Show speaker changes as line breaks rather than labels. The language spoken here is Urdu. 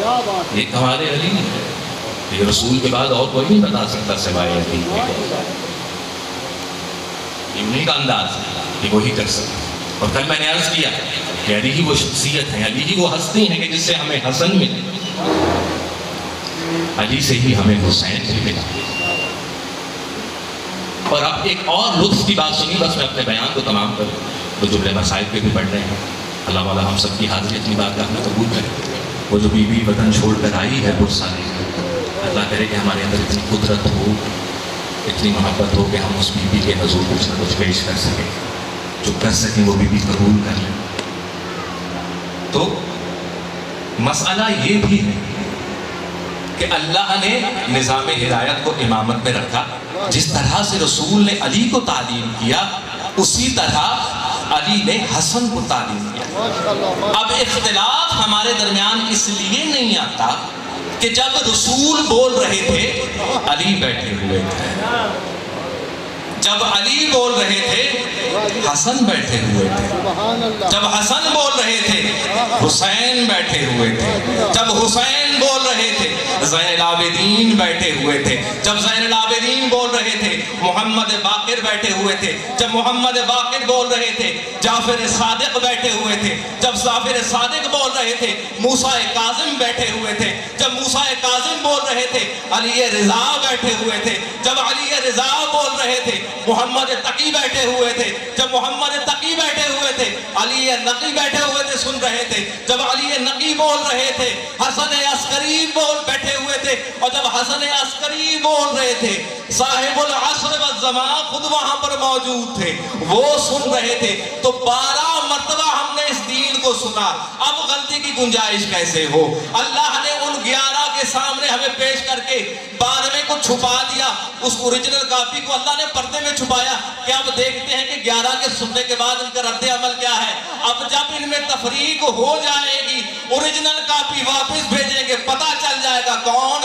یہ کمال علی ہے، یہ رسول کے بعد اور کوئی نہیں بتا سکتا سوائے علی کے۔ یہ انہیں کا انداز ہے کہ وہی کر سکتا۔ اور کل میں نے عرض کیا کہ علی ہی وہ شخصیت ہے، علی ہی وہ ہستی ہے کہ جس سے ہمیں حسن ملے، علی سے ہی ہمیں حسین بھی ملا۔ اور اب ایک اور لطف کی بات سنی، بس میں اپنے بیان کو تمام کروں، تو جملے مسائل پہ بھی پڑھ رہے ہیں، اللہ والا ہم سب کی حاضری اپنی بارگاہ میں قبول کرے۔ وہ جو بی بی وطن چھوڑ کر آئی ہے پرسانی، اللہ کرے کہ ہمارے اندر اتنی قدرت ہو، اتنی محبت ہو کہ ہم اس بی بی کے حضور کچھ نہ کچھ پیش کر سکیں، جو کر سکیں وہ بی بی قبول کر لیں۔ تو مسئلہ یہ بھی ہے کہ اللہ نے نظام ہدایت کو امامت میں رکھا، جس طرح سے رسول نے علی کو تعلیم کیا اسی طرح علی نے حسن کو تعلیم کیا۔ اب اختلاف ہمارے درمیان اس لیے نہیں آتا کہ جب رسول بول رہے تھے علی بیٹھے ہوئے تھے، جب علی بول رہے تھے حسن بیٹھے ہوئے تھے، جب حسن بول رہے تھے حسین بیٹھے ہوئے تھے، جب حسین بول رہے تھے زین العابدین بیٹھے ہوئے تھے، جب زین العابدین بول رہے تھے محمد باقر بیٹھے ہوئے تھے، جب محمد باقر بول رہے تھے جعفر صادق بیٹھے ہوئے تھے، جب جعفر صادق بول رہے تھے موسیٰ کاظم بیٹھے ہوئے تھے، جب موسیٰ کاظم بول رہے تھے علی رضا بیٹھے ہوئے تھے، جب علی رضا بول رہے تھے محمد تقی بیٹھے ہوئے تھے، جب محمد تقی بیٹھے ہوئے تھے علی نقی بیٹھے ہوئے تھے سن رہے تھے، جب علی نقی بول رہے تھے حسن عسکری بیٹھے ہوئے تھے، اور جب حسن عسکری بول رہے تھے صاحب العصر والزمان خود وہاں پر موجود تھے، وہ سن رہے تھے۔ تو 12 مرتبہ ہم نے اس دین کو سنا، اب غلطی کی گنجائش کیسے ہو؟ اللہ نے ان 11 کے سامنے ہمیں پیش کر کے 12ویں کو چھپا دیا، اس اوریجنل کاپی کو اللہ نے پردے میں چھپایا کہ اب دیکھتے ہیں کہ 11 کے سننے کے بعد ان کا رد عمل کیا ہے۔ اب جب ان میں تفریق ہو جائے گی اوریجنل کاپی واپس بھیجیں گے، پتہ چل جائے گا کون